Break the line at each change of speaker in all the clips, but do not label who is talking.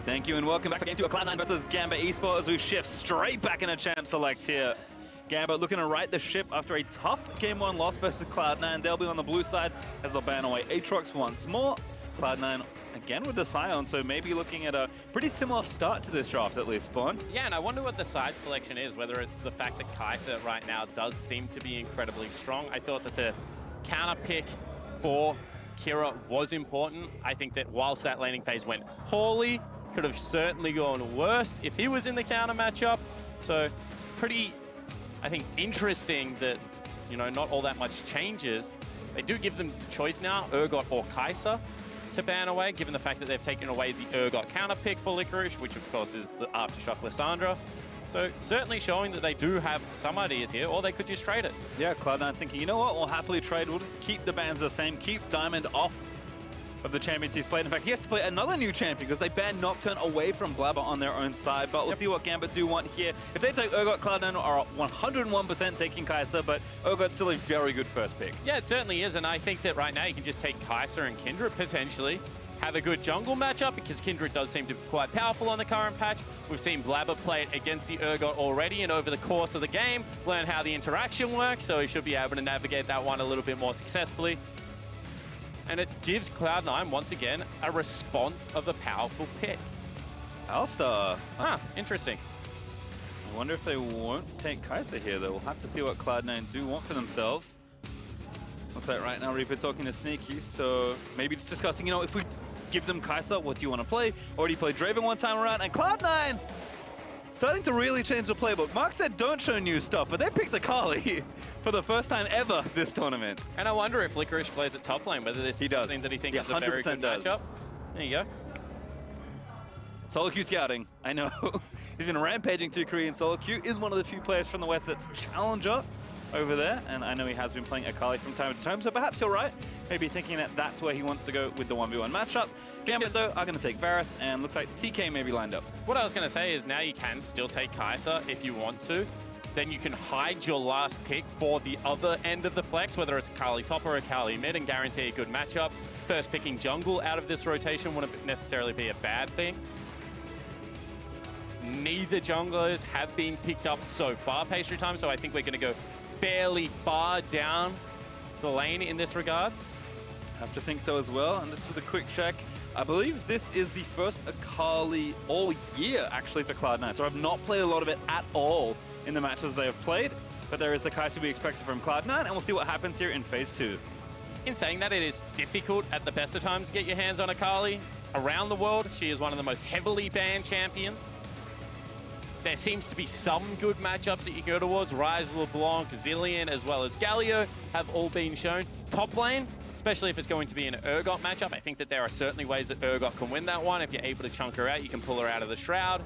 Thank you and welcome back for Game 2 of Cloud9 versus Gambit Esports as we shift straight back into Champ Select here. Gambit looking to right the ship after a tough Game 1 loss versus Cloud9. They'll be on the blue side as they'll ban away Aatrox once more. Cloud9 again with the Scion, so maybe looking at a pretty similar start to this draft at least, Spawn.
Yeah, and I wonder what the side selection is, whether it's the fact that Kai'Sa right now does seem to be incredibly strong. I thought that the counter pick for Kira was important. I think that whilst that laning phase went poorly, could have certainly gone worse if he was in the counter matchup. So it's pretty, I think, interesting that, you know, not all that much changes. They do give them the choice now, Urgot or Kai'Sa, to ban away, given the fact that they've taken away the Urgot counter pick for Licorice, which of course is the Aftershock Lissandra. So certainly showing that they do have some ideas here, or they could just trade it. Yeah,
Cloud9 thinking, you know what, we'll happily trade. We'll just keep the bans the same, keep Diamond off of the champions he's played. In fact, he has to play another new champion because they banned Nocturne away from Blaber on their own side. But we'll see what Gambit do want here. If they take Urgot, Cloud9 are 101% taking Kai'Sa, but Urgot's still a very good first pick.
Yeah, it certainly is, and I think that right now you can just take Kai'Sa and Kindred potentially, have a good jungle matchup because Kindred does seem to be quite powerful on the current patch. We've seen Blaber play it against the Urgot already, and over the course of the game, learn how the interaction works, so he should be able to navigate that one a little bit more successfully. And it gives Cloud9, once again, a response of a powerful pick.
Alistar.
Ah, interesting.
I wonder if they won't take Kai'Sa here, though. We'll have to see what Cloud9 do want for themselves. Looks like right now Reaper talking to Sneaky, so maybe just discussing, you know, if we give them Kai'Sa, what do you want to play? Already played Draven one time around, and Cloud9 starting to really change the playbook. Mark said don't show new stuff, but they picked Akali for the first time ever this tournament.
And I wonder if Licorice plays at top lane, whether this is something that he thinks is a very good matchup. There you go.
Solo queue scouting, I know. He's been rampaging through Korean solo queue, is one of the few players from the West that's challenger over there, and I know he has been playing Akali from time to time, so perhaps you're right. Maybe thinking that that's where he wants to go with the 1v1 matchup. Gambit, though, are going to take Varus, and looks like TK may be lined up.
What I was going to say is now you can still take Kai'Sa if you want to. Then you can hide your last pick for the other end of the flex, whether it's Akali top or Akali mid, and guarantee a good matchup. First picking jungle out of this rotation wouldn't necessarily be a bad thing. Neither junglers have been picked up so far, pastry time, so I think we're going to go fairly far down the lane in this regard.
Have to think so as well. And just with a quick check, I believe this is the first Akali all year actually for Cloud9. So I've not played a lot of it at all in the matches they have played, but there is the Kai'Sa we expected from Cloud9, and we'll see what happens here in phase 2.
In saying that, it is difficult at the best of times to get your hands on Akali. Around the world, she is one of the most heavily banned champions. There seems to be some good matchups that you can go towards. Ryze, LeBlanc, Zillion, as well as Galio have all been shown. Top lane, especially if it's going to be an Urgot matchup, I think that there are certainly ways that Urgot can win that one. If you're able to chunk her out, you can pull her out of the Shroud.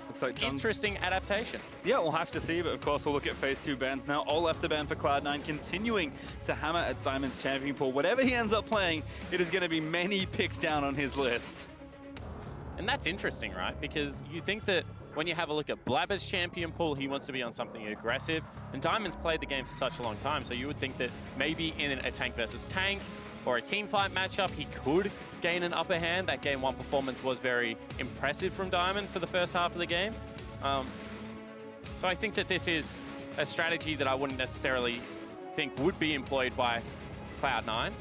Looks like
interesting adaptation.
Yeah, we'll have to see, but of course we'll look at phase 2 bans now. All left to ban for Cloud9, continuing to hammer at Diamond's champion pool. Whatever he ends up playing, it is going to be many picks down on his list.
And that's interesting, right? Because you think that when you have a look at Blaber's champion pool, he wants to be on something aggressive. And Diamond's played the game for such a long time, so you would think that maybe in a tank versus tank or a team fight matchup, he could gain an upper hand. That game 1 performance was very impressive from Diamond for the first half of the game. So I think that this is a strategy that I wouldn't necessarily think would be employed by Cloud9.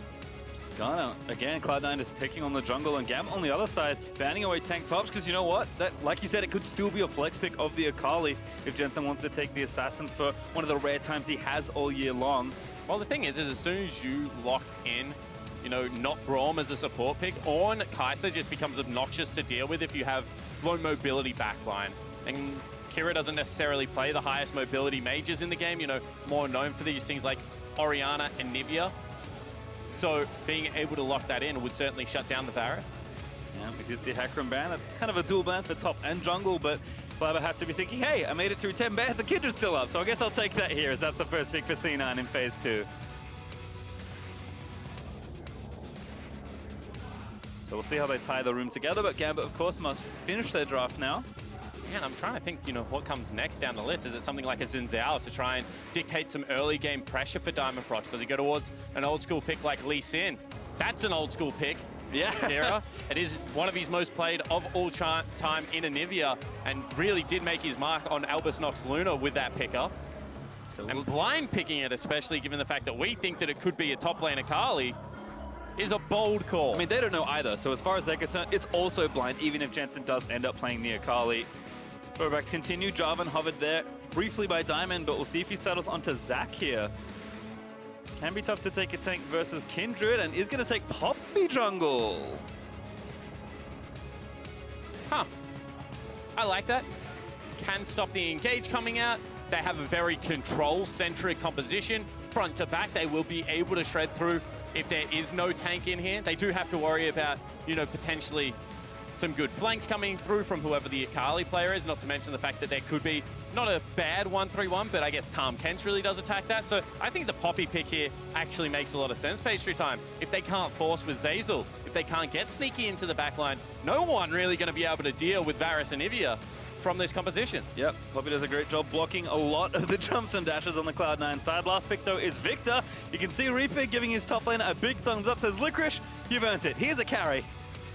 Ghana, again, Cloud9 is picking on the jungle, and Gambit on the other side, banning away tank tops, because you know what? That, like you said, it could still be a flex pick of the Akali if Jensen wants to take the Assassin for one of the rare times he has all year long.
Well, the thing is as soon as you lock in, you know, not Braum as a support pick, Ornn Kai'Sa just becomes obnoxious to deal with if you have low mobility backline. And Kira doesn't necessarily play the highest mobility mages in the game, you know, more known for these things like Orianna and Anivia. So being able to lock that in would certainly shut down the Varus.
Yeah, we did see Hecarim ban. That's kind of a dual ban for top and jungle, but Blaber had to be thinking, hey, I made it through 10 bans, the Kindred's still up, so I guess I'll take that here, as that's the first pick for C9 in phase 2. So we'll see how they tie the room together, but Gambit, of course, must finish their draft now.
Man, I'm trying to think, you know, what comes next down the list. Is it something like a Zeyzal to try and dictate some early game pressure for Diamondprox? Does he go towards an old school pick like Lee Sin? That's an old school pick.
Yeah.
Kira. It is one of his most played of all time in Anivia, and really did make his mark on Albus Nox Luna with that pickup. And blind picking it, especially given the fact that we think that it could be a top lane Akali, is a bold call.
I mean, they don't know either, so as far as they're concerned, it's also blind, even if Jensen does end up playing the Akali. Throwbacks continue. Jarvan hovered there briefly by Diamond, but we'll see if he settles onto Zac here. Can be tough to take a tank versus Kindred, and is going to take Poppy jungle.
Huh. I like that. Can stop the engage coming out. They have a very control-centric composition. Front to back, they will be able to shred through if there is no tank in here. They do have to worry about, you know, potentially some good flanks coming through from whoever the Akali player is, not to mention the fact that there could be not a bad 1-3-1, but I guess Tahm Kench really does attack that. So I think the Poppy pick here actually makes a lot of sense, Pastry Time. If they can't force with Zeyzal, if they can't get sneaky into the backline, no one really going to be able to deal with Varus and Anivia from this composition.
Yep, Poppy does a great job blocking a lot of the jumps and dashes on the Cloud9 side. Last pick, though, is Viktor. You can see Reaper giving his top lane a big thumbs up, says, Licorice, you've earned it. Here's a carry.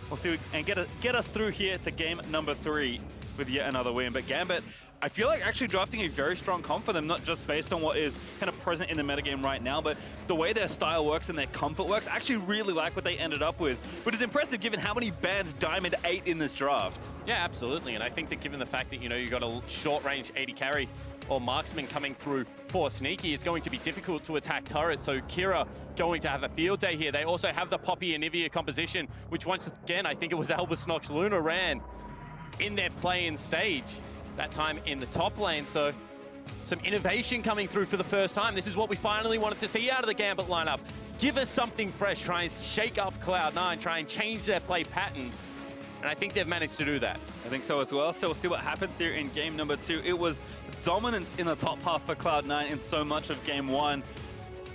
We'll see and get us through here to game number 3 with yet another win. But Gambit, I feel like actually drafting a very strong comp for them, not just based on what is kind of present in the metagame right now, but the way their style works and their comfort works. I actually really like what they ended up with, which is impressive given how many bans Diamond ate in this draft.
Yeah, absolutely. And I think that given the fact that, you know, you got a short-range AD carry or marksman coming through for Sneaky, it's going to be difficult to attack turrets. So Kira going to have a field day here. They also have the Poppy and Anivia composition, which once again, I think it was Albus Nox Luna ran in their play-in stage, that time in the top lane. So some innovation coming through for the first time. This is what we finally wanted to see out of the Gambit lineup. Give us something fresh, try and shake up Cloud9, try and change their play patterns. And I think they've managed to do that.
I think so as well. So we'll see what happens here in game number 2. It was dominance in the top half for Cloud9 in so much of game 1.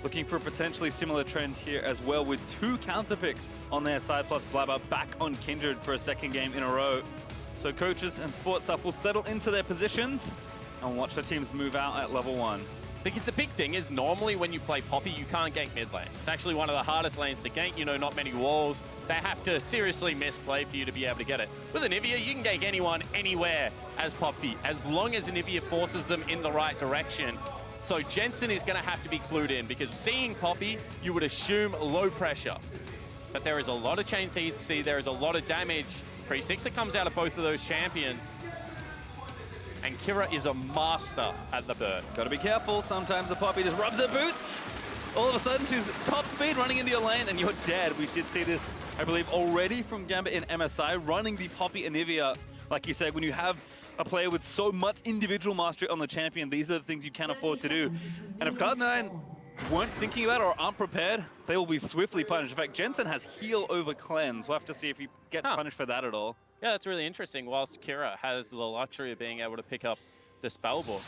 Looking for a potentially similar trend here as well, with 2 counter picks on their side, plus Blaber back on Kindred for a second game in a row. So coaches and sports staff will settle into their positions and watch the teams move out at level 1.
Because the big thing is, normally when you play Poppy, you can't gank mid lane. It's actually one of the hardest lanes to gank, you know, not many walls. They have to seriously misplay for you to be able to get it. With Anivia, you can gank anyone, anywhere as Poppy, as long as Anivia forces them in the right direction. So Jensen is going to have to be clued in, because seeing Poppy, you would assume low pressure. But there is a lot of chain CC, there is a lot of damage. Pre-6 that comes out of both of those champions. And Kira is a master at the bird.
Gotta be careful. Sometimes the Poppy just rubs her boots. All of a sudden, she's top speed running into your lane, and you're dead. We did see this, I believe, already from Gambit in MSI, running the Poppy Anivia. Like you said, when you have a player with so much individual mastery on the champion, these are the things you can't afford to do. And if Cloud9 weren't thinking about it or aren't prepared, they will be swiftly punished. In fact, Jensen has heal over cleanse. We'll have to see if he gets punished for that at all.
Yeah, that's really interesting. Whilst Kira has the luxury of being able to pick up the spell book,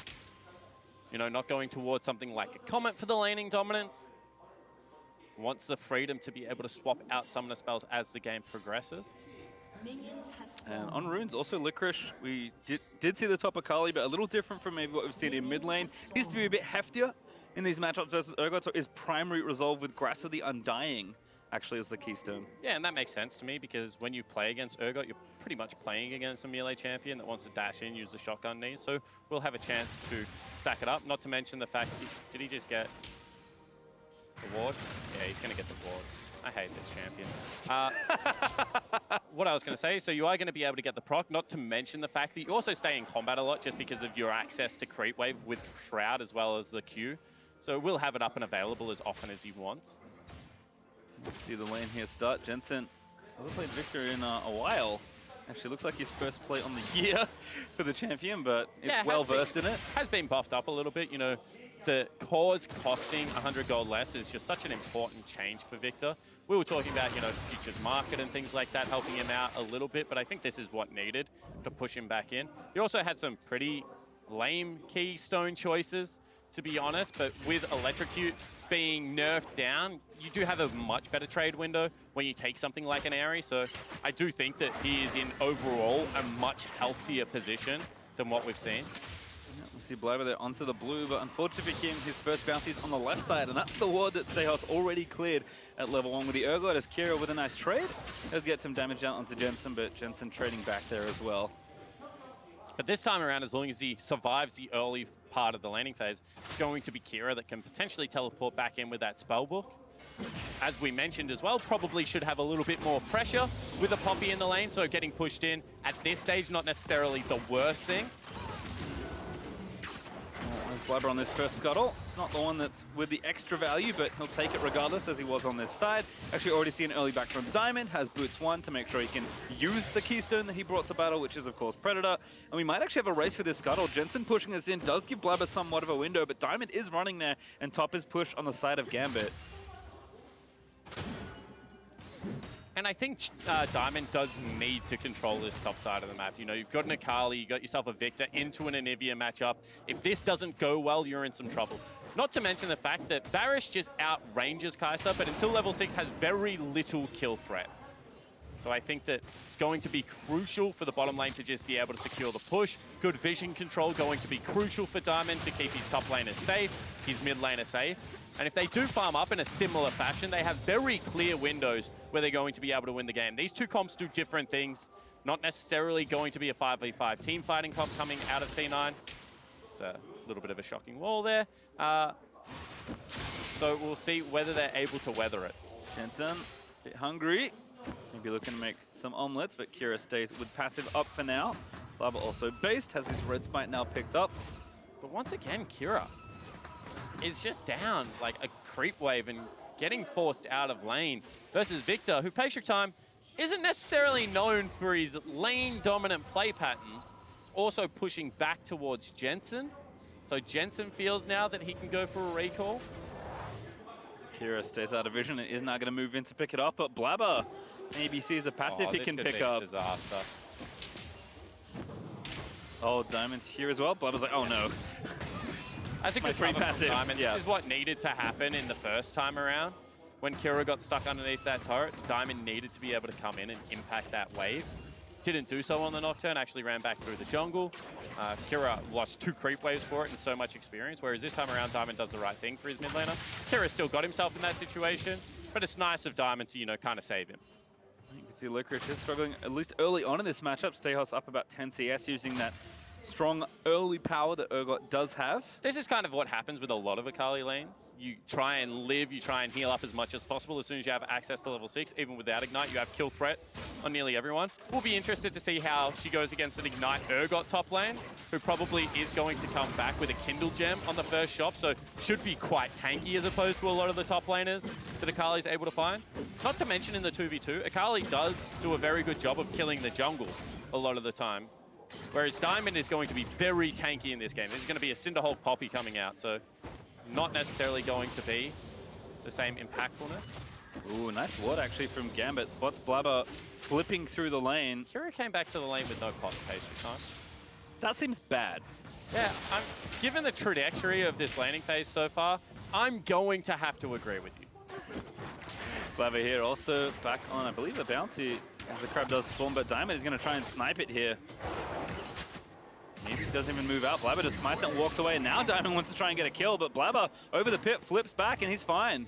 you know, not going towards something like a Comet for the laning dominance, wants the freedom to be able to swap out some of the spells as the game progresses.
And on runes, also Licorice, we did see the top Akali, but a little different from maybe what we've seen in mid lane. He used to be a bit heftier in these matchups versus Urgot, so his primary resolve with Grasp of the Undying actually is the keystone.
Yeah, and that makes sense to me, because when you play against Urgot, you're pretty much playing against a melee champion that wants to dash in, use the shotgun knees, so we'll have a chance to stack it up. Not to mention the fact, did he just get the ward? Yeah, he's going to get the ward. I hate this champion. What I was going to say, so you are going to be able to get the proc, not to mention the fact that you also stay in combat a lot just because of your access to creep wave with Shroud as well as the Q. So we'll have it up and available as often as he wants.
See the lane here start. Jensen hasn't played Viktor in a while. Actually, looks like his first play on the year for the champion, but it's well versed in it.
Has been buffed up a little bit. You know, the cores costing 100 gold less is just such an important change for Viktor. We were talking about, you know, futures market and things like that helping him out a little bit, but I think this is what needed to push him back in. He also had some pretty lame keystone choices, to be honest, but with Electrocute being nerfed down, you do have a much better trade window when you take something like an Aerie. So I do think that he is in overall a much healthier position than what we've seen.
Yeah, we'll See Blaber there onto the blue, but unfortunately for him, his first bounty is on the left side, and that's the ward that Pstejos already cleared at level 1 with the Urgot as Kira with a nice trade. Does get some damage down onto Jensen, but Jensen trading back there as well.
But this time around, as long as he survives the early part of the laning phase, it's going to be Kira that can potentially teleport back in with that spellbook. As we mentioned as well, probably should have a little bit more pressure with a Poppy in the lane, so getting pushed in at this stage, not necessarily the worst thing.
There's Blaber on this first scuttle. It's not the one that's with the extra value, but he'll take it regardless as he was on this side. Actually already see an early back from Diamond, has boots 1 to make sure he can use the keystone that he brought to battle, which is of course Predator. And we might actually have a race for this scuttle. Jensen pushing us in does give Blaber somewhat of a window, but Diamond is running there and top is pushed on the side of Gambit.
And I think Diamond does need to control this top side of the map. You know, you've got an Akali, you got yourself a Viktor into an Anivia matchup. If this doesn't go well, you're in some trouble. Not to mention the fact that Varus just outranges Kai'Sa, but until level 6 has very little kill threat. So I think that it's going to be crucial for the bottom lane to just be able to secure the push. Good vision control going to be crucial for Diamond to keep his top laner safe, his mid laner safe. And if they do farm up in a similar fashion, they have very clear windows where they're going to be able to win the game. These two comps do different things. Not necessarily going to be a 5v5 team fighting comp coming out of C9. It's a little bit of a shocking wall there. So we'll see whether they're able to weather it.
Jensen, a bit hungry. Maybe looking to make some omelets, but Kira stays with passive up for now. Blaber also based, has his red spike now picked up.
But once again, Kira is just down like a creep wave and getting forced out of lane versus Viktor, who Patient Time isn't necessarily known for his lane-dominant play patterns. He's also pushing back towards Jensen. So Jensen feels now that he can go for a recall.
Kira stays out of vision and is now going to move in to pick it up, but Blaber maybe sees a passive he can pick up.
Disaster.
Oh, Diamond here as well. Blaber's like, oh no.
That's a good
free passive.
Diamond. Yeah. This is what needed to happen in the first time around. When Kira got stuck underneath that turret, Diamond needed to be able to come in and impact that wave. Didn't do so on the Nocturne, actually ran back through the jungle. Kira lost 2 creep waves for it and so much experience, whereas this time around, Diamond does the right thing for his mid laner. Kira still got himself in that situation, but it's nice of Diamond to, you know, kind of save him.
You can see Licorice is struggling, at least early on in this matchup. Pstejos up about 10 CS using that strong early power that Urgot does have.
This is kind of what happens with a lot of Akali lanes. You try and live, you try and heal up as much as possible as soon as you have access to level 6. Even without Ignite, you have kill threat on nearly everyone. We'll be interested to see how she goes against an Ignite Urgot top lane, who probably is going to come back with a Kindle gem on the first shop, so should be quite tanky as opposed to a lot of the top laners that Akali's able to find. Not to mention in the 2v2, Akali does do a very good job of killing the jungle a lot of the time. Whereas Diamond is going to be very tanky in this game. There's going to be a Cinderhulk Poppy coming out, so not necessarily going to be the same impactfulness.
Ooh, nice ward actually from Gambit. Spots Blaber flipping through the lane.
Kira came back to the lane with no pot Patient Time.
That seems bad.
Yeah, given the trajectory of this laning phase so far, I'm going to have to agree with you.
Blaber here also back on, I believe, the bounty as the crab does spawn, but Diamond is going to try and snipe it here. Maybe he doesn't even move out. Blaber just smites it and walks away. And now Diamond wants to try and get a kill, but Blaber over the pit flips back and he's fine.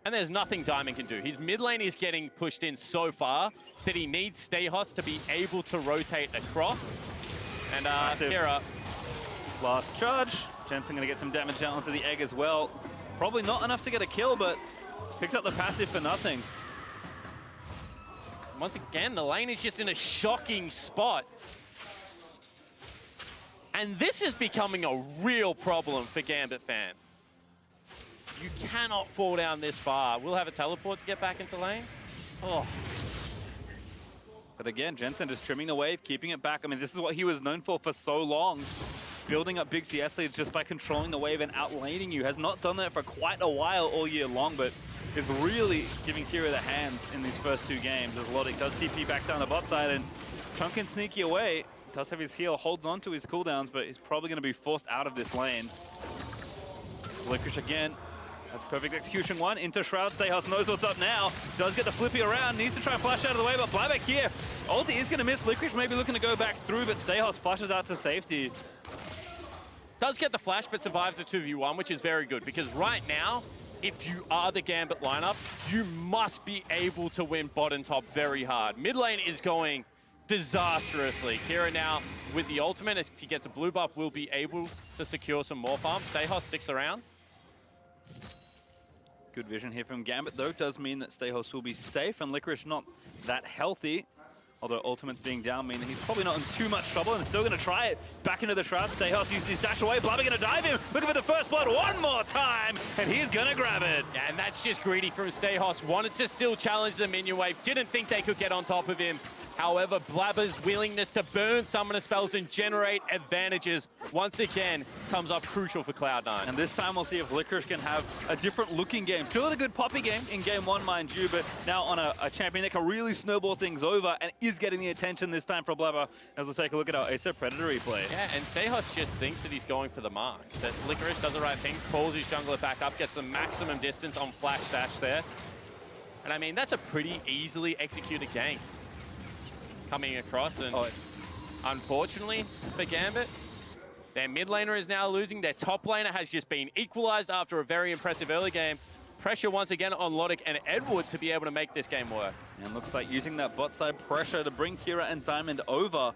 And there's nothing Diamond can do. His mid lane is getting pushed in so far that he needs Pstejos to be able to rotate across. And Kira.
Last charge. Jensen going to get some damage down onto the egg as well. Probably not enough to get a kill, but picks up the passive for nothing.
Once again, the lane is just in a shocking spot. And this is becoming a real problem for Gambit fans. You cannot fall down this far. We'll have a teleport to get back into lane. Oh.
But again, Jensen just trimming the wave, keeping it back. I mean, this is what he was known for so long. Building up big CS leads just by controlling the wave and outlaning you. Has not done that for quite a while all year long, but is really giving Kira the hands in these first 2 games as Lodik does TP back down the bot side and chunking sneaky away. Does have his heal, holds on to his cooldowns, but he's probably going to be forced out of this lane. Licorice again. That's perfect execution 1 into Shroud. Pstejos knows what's up now. Does get the flippy around, needs to try and flash out of the way, but Blaber here. Ulti is going to miss. Licorice maybe looking to go back through, but Pstejos flashes out to safety.
Does get the flash, but survives a 2v1, which is very good, because right now, if you are the Gambit lineup, you must be able to win bot and top very hard. Mid lane is going disastrously. Kira now with the ultimate, if he gets a blue buff, will be able to secure some more farms. Stejos sticks around.
Good vision here from Gambit, though. Does mean that Stejos will be safe, and Licorice not that healthy. Although ultimates being down mean that he's probably not in too much trouble and still going to try it. Back into the Shroud. Stejos uses his dash away. Blaber going to dive him. Looking for the first blood one more time. And he's going to grab it.
Yeah, and that's just greedy from Stejos. Wanted to still challenge the minion wave. Didn't think they could get on top of him. However, Blaber's willingness to burn summoner spells and generate advantages once again comes up crucial for Cloud9.
And this time we'll see if Licorice can have a different looking game. Still had a good poppy game in game one, mind you, but now on a champion that can really snowball things over and is getting the attention this time for Blaber. As we'll take a look at our Acer Predator replay.
Yeah, and Stejos just thinks that he's going for the mark. That Licorice does the right thing, pulls his jungler back up, gets the maximum distance on flash dash there. And I mean, that's a pretty easily executed gank coming across, and unfortunately for Gambit, their mid laner is now losing. Their top laner has just been equalized after a very impressive early game. Pressure once again on Lodik and Edward to be able to make this game work.
And looks like using that bot side pressure to bring Kira and Diamond over.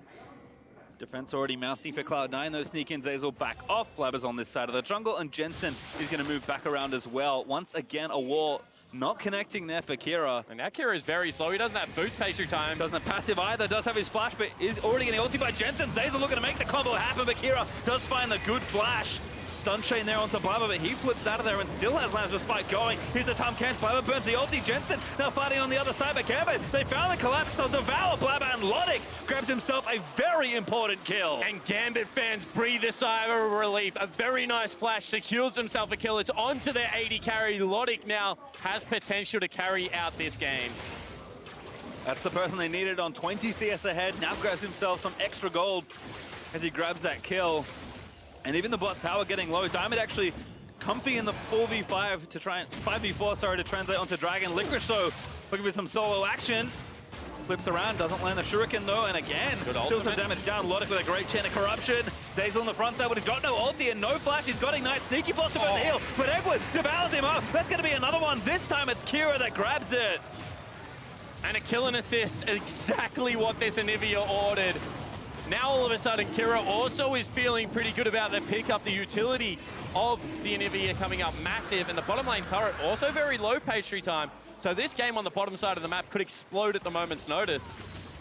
Defense already mounting for Cloud9. Those sneak in Zeyzal back off. Blaber's on this side of the jungle, and Jensen is going to move back around as well. Once again, a wall not connecting there for Kira.
And now Kira is very slow. He doesn't have boots pastry time.
Doesn't have passive either. Does have his flash, but is already getting ulted by Jensen. Zeyzal looking to make the combo happen, but Kira does find the good flash. Stun chain there onto Blaber, but he flips out of there and still has Lance Respite going. Here's the Tahm Kench. Blaber burns the ulti. Jensen now fighting on the other side, but Gambit, they found the collapse. They'll devour Blaber, and Lodik grabs himself a very important kill.
And Gambit fans breathe a sigh of relief. A very nice flash secures himself a kill. It's onto their 80 carry. Lodik now has potential to carry out this game.
That's the person they needed on 20 CS ahead. Now grabs himself some extra gold as he grabs that kill. And even the bot tower getting low. Diamond actually comfy in the 4v5 to try and 5v4, sorry, to translate onto Dragon. Licorice though, looking for some solo action. Flips around, doesn't land the shuriken though, and again, deals some damage down. Lodik with a great chain of corruption. Zeyzal on the front side, but he's got no ulti and no flash. He's got Ignite, sneaky boss to burn the heal, but Edward devours him up. That's gonna be another one. This time it's Kira that grabs it.
And a kill and assist, exactly what this Anivia ordered. Now all of a sudden, Kira also is feeling pretty good about the pickup. The utility of the Anivia coming up massive, and the bottom lane turret also very low pastry time. So this game on the bottom side of the map could explode at the moment's notice.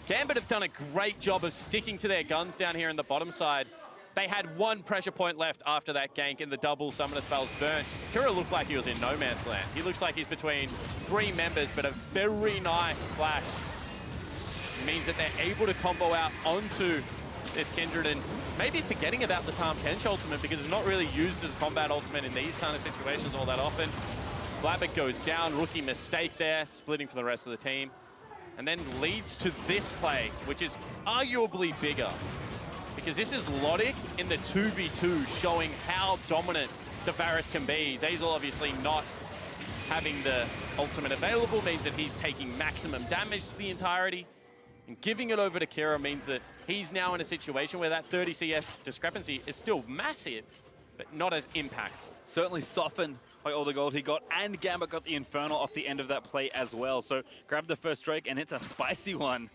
Gambit have done a great job of sticking to their guns down here in the bottom side. They had one pressure point left after that gank and the double summoner spells burnt. Kira looked like he was in no man's land. He looks like he's between three members, but a very nice flash means that they're able to combo out onto this Kindred, and maybe forgetting about the Tahm Kench ultimate because it's not really used as combat ultimate in these kind of situations all that often. Blaber goes down, rookie mistake there, splitting from the rest of the team, and then leads to this play, which is arguably bigger, because this is Lodik in the 2v2 showing how dominant the Varus can be. Zeyzal obviously not having the ultimate available means that he's taking maximum damage to the entirety. And giving it over to Kira means that he's now in a situation where that 30 CS discrepancy is still massive, but not as impact.
Certainly softened by all the gold he got, and Gambit got the Infernal off the end of that play as well. So grab the first Drake, and it's a spicy one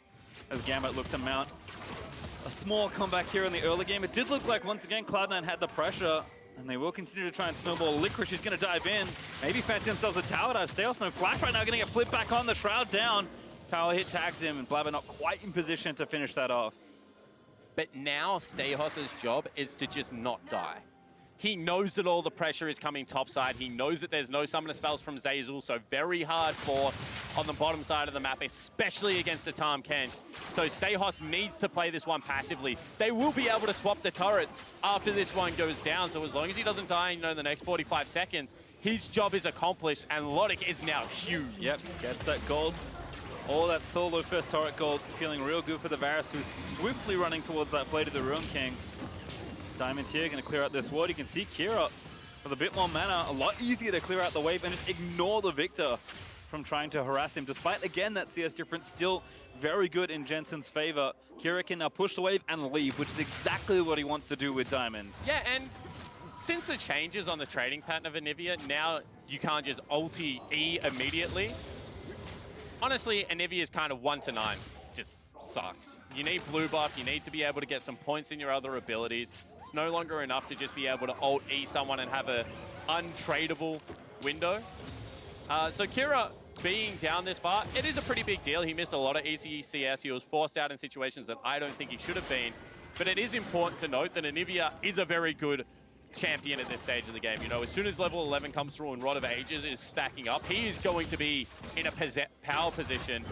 as Gambit looked to mount a small comeback here in the early game. It did look like, once again, Cloud9 had the pressure, and they will continue to try and snowball. Licorice is going to dive in, maybe fancy themselves a tower dive. Stejos no flash right now, going to get flipped back on. The Shroud down. Power hit tags him, and Blaber not quite in position to finish that off.
But now Stejos' job is to just not die. He knows that all the pressure is coming topside. He knows that there's no summoner spells from Zeyzal, so very hard for on the bottom side of the map, especially against the Tahm Kench. So Stejos needs to play this one passively. They will be able to swap the turrets after this one goes down, so as long as he doesn't die, in the next 45 seconds, his job is accomplished, and Lodik is now huge.
Yep, gets that gold. All that solo first turret gold, feeling real good for the Varus, who's swiftly running towards that Blade of the Ruin King. Diamond here, going to clear out this ward. You can see Kira with a bit more mana, a lot easier to clear out the wave and just ignore the Viktor. from trying to harass him, despite, again, that CS difference still very good in Jensen's favor. Kira can now push the wave and leave, which is exactly what he wants to do with Diamond.
Yeah, and since the changes on the trading pattern of Anivia, now you can't just ulti E immediately. Honestly, Anivia is kind of 1 to 9. Just sucks. You need blue buff, you need to be able to get some points in your other abilities. It's no longer enough to just be able to ult E someone and have a untradeable window. So Kira being down this far, it is a pretty big deal. He missed a lot of ECCS. He was forced out in situations that I don't think he should have been. But it is important to note that Anivia is a very good champion at this stage of the game. You know, as soon as level 11 comes through and Rod of Ages is stacking up, he is going to be in a power position.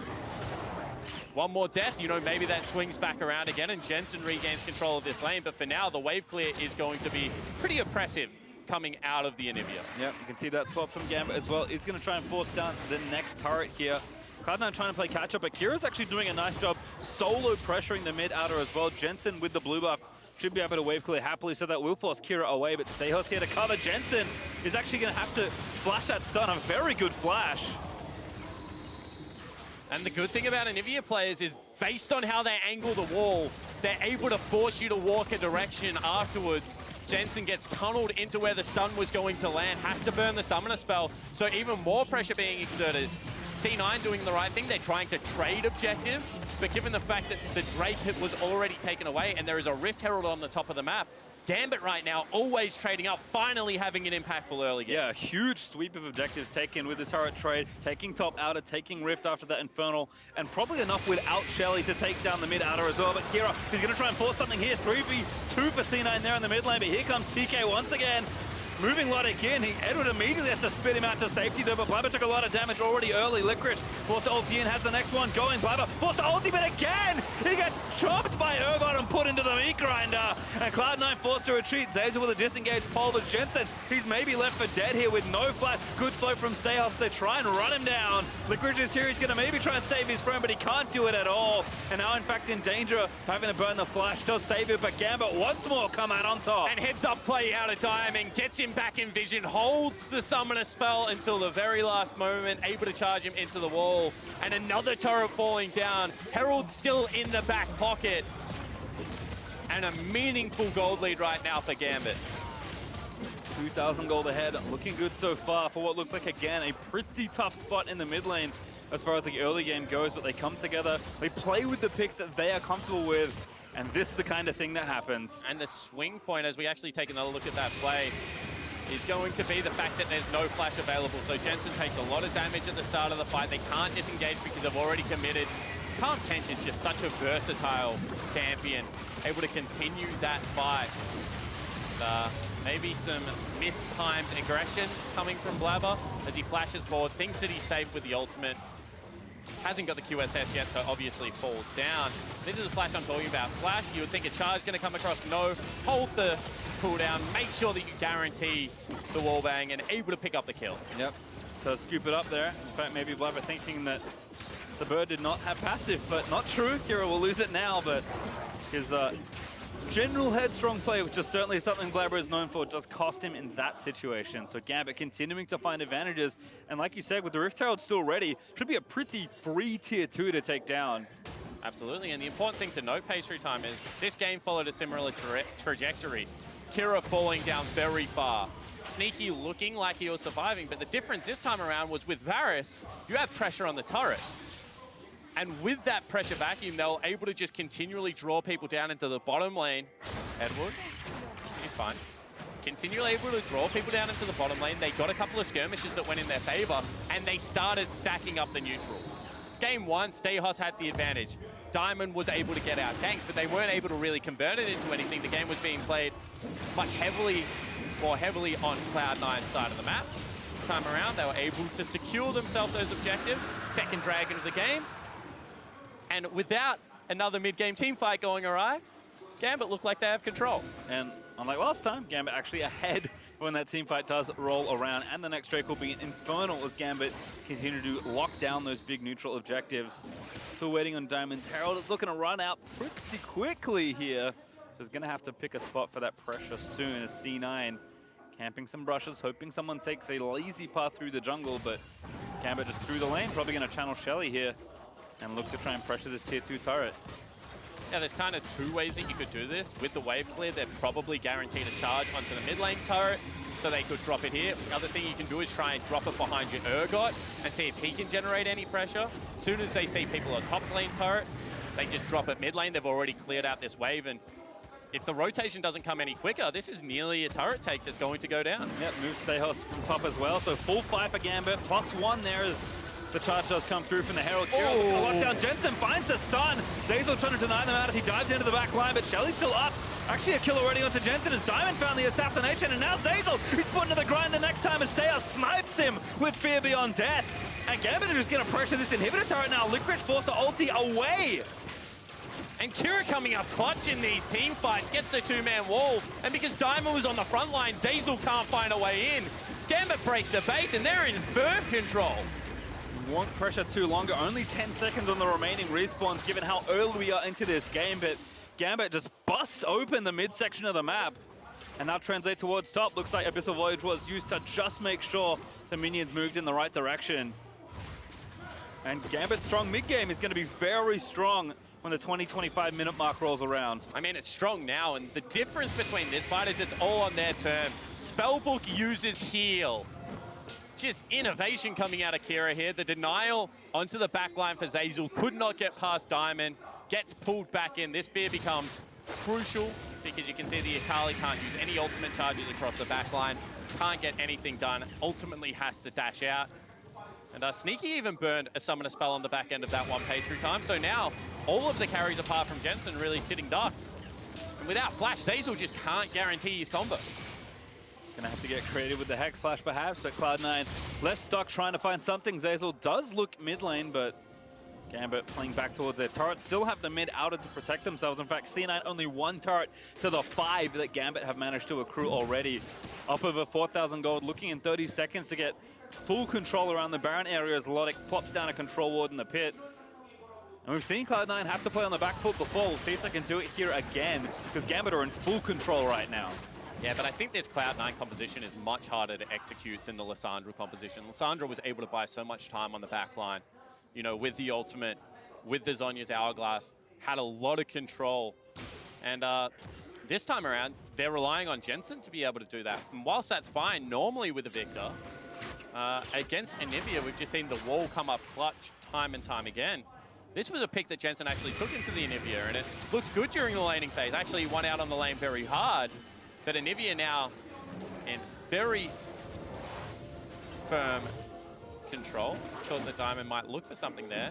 One more death, you know, maybe that swings back around again and Jensen regains control of this lane. But for now, the wave clear is going to be pretty oppressive coming out of the Anivia. Yep,
you can see that swap from Gambit as well. He's going to try and force down the next turret here. Cloud9 trying to play catch-up, but Kira's actually doing a nice job solo pressuring the mid-outer as well. Jensen with the blue buff should be able to wave clear happily, so that will force Kira away, but Pstejos here to cover. Jensen is actually going to have to flash that stun. A very good flash.
And the good thing about Anivia players is based on how they angle the wall, they're able to force you to walk a direction afterwards. Jensen gets tunneled into where the stun was going to land, has to burn the summoner spell, so even more pressure being exerted. C9 doing the right thing, they're trying to trade objectives, but given the fact that the Drake hit was already taken away and there is a Rift Herald on the top of the map, Gambit right now always trading up, finally having an impactful early game.
Yeah, a huge sweep of objectives taken with the turret trade, taking top outer, taking Rift after that Infernal, and probably enough without Shelly to take down the mid outer as well. But Kira is going to try and force something here. 3v2 for C9 there in the mid lane, but here comes TK once again. Moving Lodik in, Edward immediately has to spit him out to safety though, but Blaber took a lot of damage already early. Licorice forced to ulti in, has the next one going. Blaber forced to ulti, but again, he gets chopped by Urgot and put into the meat grinder. And Cloud9 forced to retreat. Zeyzal with a disengaged pulvers. Jensen, he's maybe left for dead here with no flash. Good slow from Pstejos. They try and run him down. Licorice is here, he's gonna maybe try and save his friend, but he can't do it at all. And now in fact in danger of having to burn the flash. Does save it, but Gambit once more come out on top.
And heads up play out of Diamond, gets him back in vision, holds the summoner spell until the very last moment, able to charge him into the wall. And another turret falling down. Herald still in the back pocket. And a meaningful gold lead right now for Gambit.
2,000 gold ahead, looking good so far for what looks like, again, a pretty tough spot in the mid lane as far as the early game goes, but they come together, they play with the picks that they are comfortable with, and this is the kind of thing that happens.
And the swing point, as we actually take another look at that play, is going to be the fact that there's no flash available. So Jensen takes a lot of damage at the start of the fight. They can't disengage because they've already committed. Tahm Kench is just such a versatile champion, able to continue that fight. Maybe some mistimed aggression coming from Blaber as he flashes forward, thinks that he's safe with the ultimate. Hasn't got the QSS yet, so obviously falls down. This is a flash I'm talking about. Flash, you would think a charge is going to come across. No, hold the cooldown, make sure that you guarantee the wallbang and able to pick up the kill.
Yep, so scoop it up there. In fact, maybe Blaber thinking that the bird did not have passive, but not true. Kira will lose it now, but his general headstrong play, which is certainly something Blaber is known for, does cost him in that situation. So Gambit continuing to find advantages, and like you said, with the Rift Herald still ready, should be a pretty free tier 2 to take down.
Absolutely, and the important thing to note, Pastry Time, is this game followed a similar trajectory. Kira falling down very far. Sneaky looking like he was surviving, but the difference this time around was with Varus, you have pressure on the turret. And with that pressure vacuum, they were able to just continually draw people down into the bottom lane. Edward, he's fine. Continually able to draw people down into the bottom lane. They got a couple of skirmishes that went in their favor, and they started stacking up the neutrals. Game 1, Pstejos had the advantage. Diamond was able to get out ganked, but they weren't able to really convert it into anything. The game was being played much more heavily on Cloud9's side of the map. This time around, they were able to secure themselves those objectives. Second dragon of the game. And without another mid-game team fight going awry, Gambit look like they have control.
And unlike last time, Gambit actually ahead when that team fight does roll around. And the next Drake will be an Infernal as Gambit continue to lock down those big neutral objectives. Still waiting on Diamond's Herald. It's looking to run out pretty quickly here. So he's going to have to pick a spot for that pressure soon as C9 camping some brushes, hoping someone takes a lazy path through the jungle, but Gambit just through the lane, probably going to channel Shelly here and look to try and pressure this tier 2 turret.
Yeah, there's kind of two ways that you could do this. With the wave clear, they're probably guaranteed a charge onto the mid lane turret, so they could drop it here. The other thing you can do is try and drop it behind your Urgot and see if he can generate any pressure. As soon as they see people on top lane turret, they just drop it mid lane. They've already cleared out this wave, and if the rotation doesn't come any quicker, this is nearly a turret take that's going to go down.
Yep, moves Stejos from top as well, so full fight for Gambit, +1 there. The charge does come through from the Herald. Oh. Lockdown. Jensen finds the stun. Zeyzal trying to deny them out as he dives into the back line, but Shelly's still up. Actually, a kill already onto Jensen as Diamond found the assassination, and now Zeyzal, he's put into the grind the next time as Stejos snipes him with Fear Beyond Death. And Gambit is just going to pressure this inhibitor turret now. Licorice forced to ulti away.
And Kira coming up clutch in these team fights, gets the two-man wall, and because Diamond was on the front line, Zeyzal can't find a way in. Gambit break the base, and they're in firm control.
Won't pressure too longer. Only 10 seconds on the remaining respawns, given how early we are into this game. But Gambit just bust open the midsection of the map. And now translate towards top. Looks like Abyssal Voyage was used to just make sure the minions moved in the right direction. And Gambit's strong mid-game is going to be very strong when the 20-25 minute mark rolls around.
I mean, it's strong now, and the difference between this fight is it's all on their term. Spellbook uses heal. Just innovation coming out of Kira here. The denial onto the backline for Zeyzal could not get past Diamond. Gets pulled back in. This fear becomes crucial because you can see the Akali can't use any ultimate charges across the backline. Can't get anything done. Ultimately has to dash out. And Sneaky even burned a summoner spell on the back end of that one pastry time. So now all of the carries apart from Jensen really sitting ducks. And without Flash, Zeyzal just can't guarantee his combo.
Gonna have to get creative with the Hex Flash perhaps, but Cloud9 left stuck trying to find something. Zeyzal does look mid lane, but Gambit playing back towards their turret. Still have the mid outer to protect themselves. In fact, C9 only 1 turret to the 5 that Gambit have managed to accrue already. Up over 4,000 gold, looking in 30 seconds to get full control around the Baron area as Lodik plops down a control ward in the pit. And we've seen Cloud9 have to play on the back foot before. We'll see if they can do it here again, because Gambit are in full control right now.
Yeah, but I think this Cloud9 composition is much harder to execute than the Lissandra composition. Lissandra was able to buy so much time on the back line, you know, with the ultimate, with the Zhonya's Hourglass, had a lot of control. And this time around, they're relying on Jensen to be able to do that. And whilst that's fine, normally with a Viktor, against Anivia, we've just seen the wall come up clutch time and time again. This was a pick that Jensen actually took into the Anivia, and it looked good during the laning phase. Actually, won out on the lane very hard. But Anivia now in very firm control. Thought that Diamond might look for something there.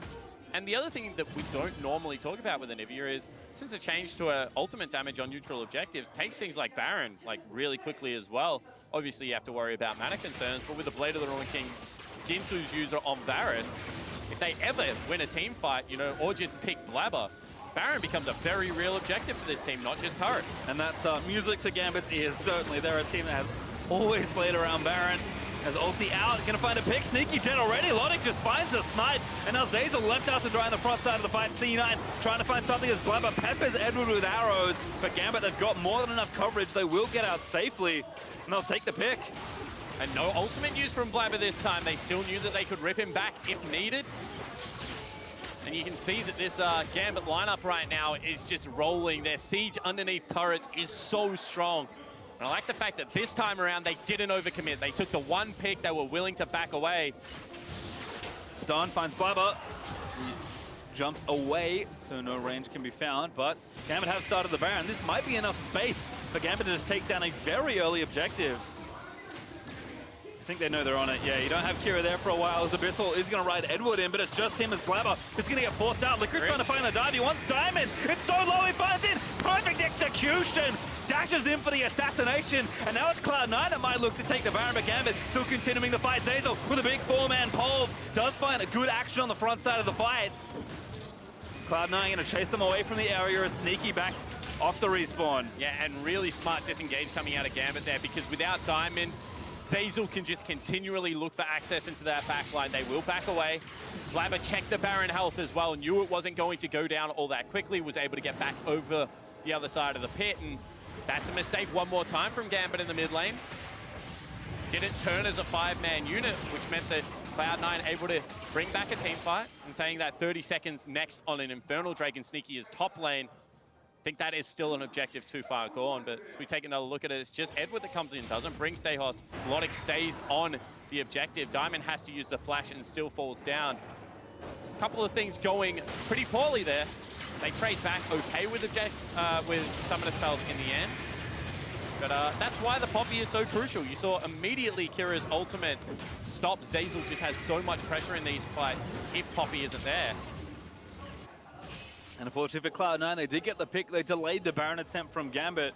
And the other thing that we don't normally talk about with Anivia is, since it changed to ultimate damage on neutral objectives, takes things like Baron like really quickly as well. Obviously, you have to worry about mana concerns, but with the Blade of the Ruined King, Ginsu's user on Varus, if they ever win a team fight, you know, or just pick Blaber, Baron becomes a very real objective for this team, not just turret.
And that's music to Gambit's ears, certainly. They're a team that has always played around Baron. As ulti out, gonna find a pick. Sneaky dead already. Lodik just finds the snipe. And now Zeyzal left out to dry on the front side of the fight. C9 trying to find something as Blaber peppers Edward with arrows. But Gambit have got more than enough coverage. They will get out safely. And they'll take the pick.
And no ultimate use from Blaber this time. They still knew that they could rip him back if needed. And you can see that this Gambit lineup right now is just rolling. Their siege underneath turrets is so strong. And I like the fact that this time around, they didn't overcommit. They took the one pick. They were willing to back away.
Stun finds Blaber. He jumps away, so no range can be found. But Gambit have started the Baron. This might be enough space for Gambit to just take down a very early objective. I think they know they're on it. Yeah, you don't have Kira there for a while as Abyssal is going to ride Edward in, but it's just him as Blaber. It's going to get forced out. Licorice trying to find the dive. He wants Diamond. It's so low, he finds it. Perfect execution. Dashes in for the assassination. And now it's Cloud9 that might look to take the Baron, but Gambit still continuing the fight. Zeyzal with a big 4-man pole. Does find a good action on the front side of the fight. Cloud9 going to chase them away from the area as Sneaky back off the respawn.
Yeah, and really smart disengage coming out of Gambit there, because without Diamond, Zeyzal can just continually look for access into that backline. They will back away. Blaber checked the Baron health as well, knew it wasn't going to go down all that quickly, was able to get back over the other side of the pit, and that's a mistake one more time from Gambit in the mid lane. didn't turn as a 5-man unit, which meant that Cloud9 able to bring back a team fight, and saying that 30 seconds next on an Infernal Drake and Sneaky is top lane. I think that is still an objective too far gone, but if we take another look at it, it's just Edward that comes in, doesn't bring Stejos. Lodik stays on the objective. Diamond has to use the flash and still falls down. A couple of things going pretty poorly there. They trade back okay with summoner spells in the end. But that's why the Poppy is so crucial. You saw immediately Kira's ultimate stop. Zeyzal just has so much pressure in these fights if Poppy isn't there.
And unfortunately for Cloud9, they did get the pick. They delayed the Baron attempt from Gambit.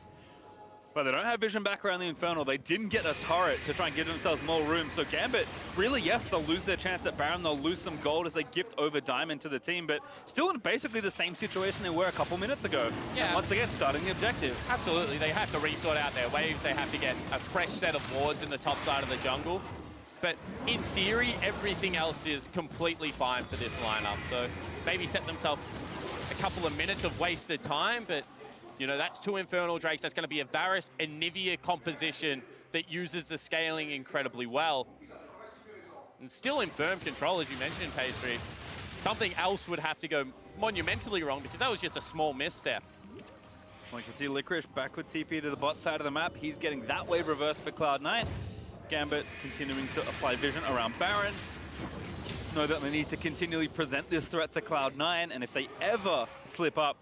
But they don't have vision back around the Infernal. They didn't get a turret to try and give themselves more room. So Gambit, really, yes, they'll lose their chance at Baron. They'll lose some gold as they gift over Diamond to the team. But still in basically the same situation they were a couple minutes ago. Yeah. And once again, starting the objective.
Absolutely. They have to resort out their waves. They have to get a fresh set of wards in the top side of the jungle. But in theory, everything else is completely fine for this lineup. So maybe set themselves a couple of minutes of wasted time, but you know, that's 2 Infernal Drakes. That's going to be a Varus Anivia composition that uses the scaling incredibly well. And still in firm control, as you mentioned, Pastry. Something else would have to go monumentally wrong because that was just a small misstep.
Well, you can see Licorice back with TP to the bot side of the map. He's getting that wave reversed for Cloud9. Gambit continuing to apply vision around Baron. Know that they need to continually present this threat to Cloud9, and if they ever slip up,